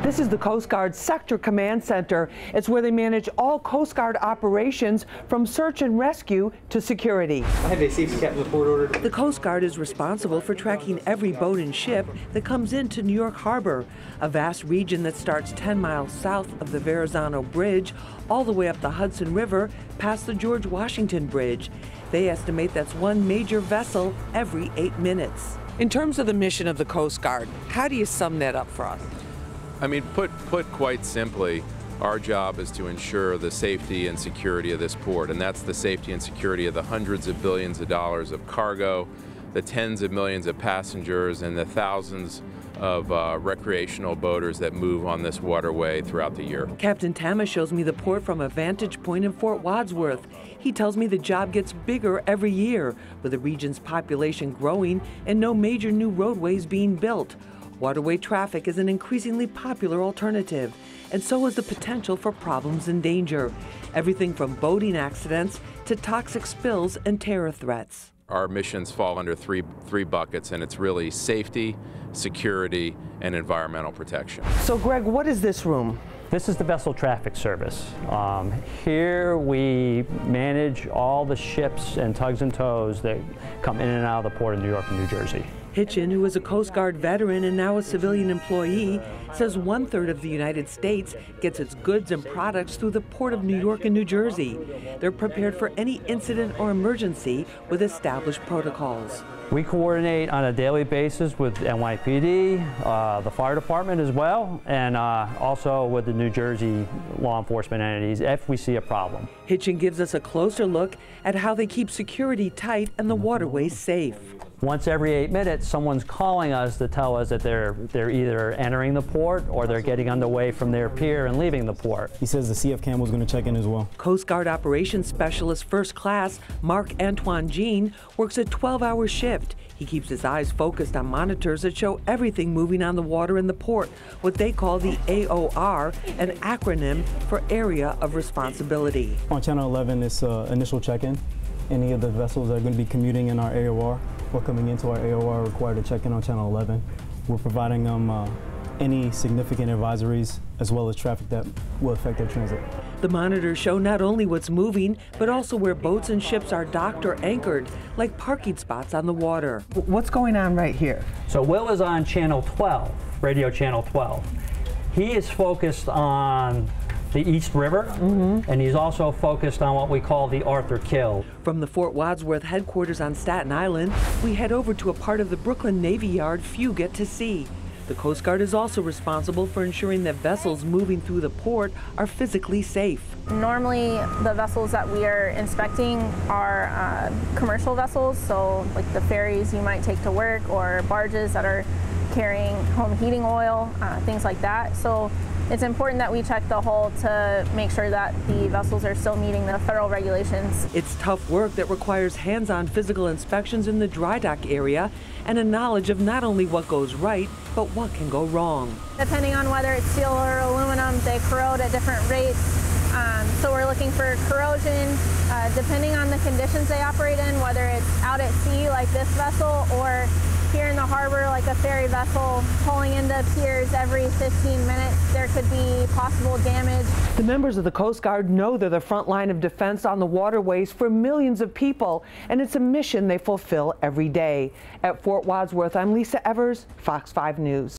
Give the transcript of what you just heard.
This is the Coast Guard Sector Command Center. It's where they manage all Coast Guard operations from search and rescue to security. I have a safety captain report order. The Coast Guard is responsible for tracking every boat and ship that comes into New York Harbor, a vast region that starts 10 miles south of the Verrazzano Bridge, all the way up the Hudson River past the George Washington Bridge. They estimate that's one major vessel every 8 minutes. In terms of the mission of the Coast Guard, how do you sum that up for us? I mean, put quite simply, our job is to ensure the safety and security of this port, and that's the safety and security of the hundreds of billions of dollars of cargo, the tens of millions of passengers, and the thousands of recreational boaters that move on this waterway throughout the year. Captain TAMA shows me the port from a vantage point in Fort Wadsworth. He tells me the job gets bigger every year, with the region's population growing and no major new roadways being built. Waterway traffic is an increasingly popular alternative, and so is the potential for problems and danger. Everything from boating accidents to toxic spills and terror threats. Our missions fall under three buckets, and it's really safety, security, and environmental protection. So Greg, what is this room? This is the vessel traffic service. Here we manage all the ships and tugs and tows that come in and out of the port of New York and New Jersey. HITCHEN, who is a Coast Guard veteran and now a civilian employee, says 1/3 of the United States gets its goods and products through the port of New York and New Jersey. They're prepared for any incident or emergency with established protocols. We coordinate on a daily basis with NYPD, the fire department as well, and also with the New Jersey law enforcement entities if we see a problem. HITCHEN gives us a closer look at how they keep security tight and the waterways safe. Once every 8 minutes, someone's calling us to tell us that they're either entering the port or they're getting underway from their pier and leaving the port. He says the CF Campbell's going to check in as well. Coast Guard Operations Specialist First Class MARC-ANTOINE works a 12-hour shift. He keeps his eyes focused on monitors that show everything moving on the water in the port, what they call the AOR, an acronym for Area of Responsibility. On Channel 11, it's initial check-in. Any of the vessels that are going to be commuting in our AOR or coming into our AOR are required to check in on Channel 11. We're providing them any significant advisories as well as traffic that will affect their transit. The monitors show not only what's moving, but also where boats and ships are docked or anchored, like parking spots on the water. What's going on right here? So Will is on Channel 12, radio Channel 12. He is focused on the East River, and he's also focused on what we call the Arthur Kill. From the Fort Wadsworth headquarters on Staten Island, we head over to a part of the Brooklyn Navy Yard few get to see. The Coast Guard is also responsible for ensuring that vessels moving through the port are physically safe. Normally, the vessels that we are inspecting are commercial vessels, so like the ferries you might take to work or barges that are carrying home heating oil, things like that. So it's important that we check the hull to make sure that the vessels are still meeting the federal regulations. It's tough work that requires hands-on physical inspections in the dry dock area and a knowledge of not only what goes right, but what can go wrong. Depending on whether it's steel or aluminum, they corrode at different rates. So we're looking for corrosion, depending on the conditions they operate in, whether it's out at sea like this vessel or here in the harbor like a ferry vessel pulling into piers every 15 minutes, there could be possible damage. The members of the Coast Guard know they're the front line of defense on the waterways for millions of people, and it's a mission they fulfill every day. At Fort Wadsworth, I'm Lisa Evers, Fox 5 News.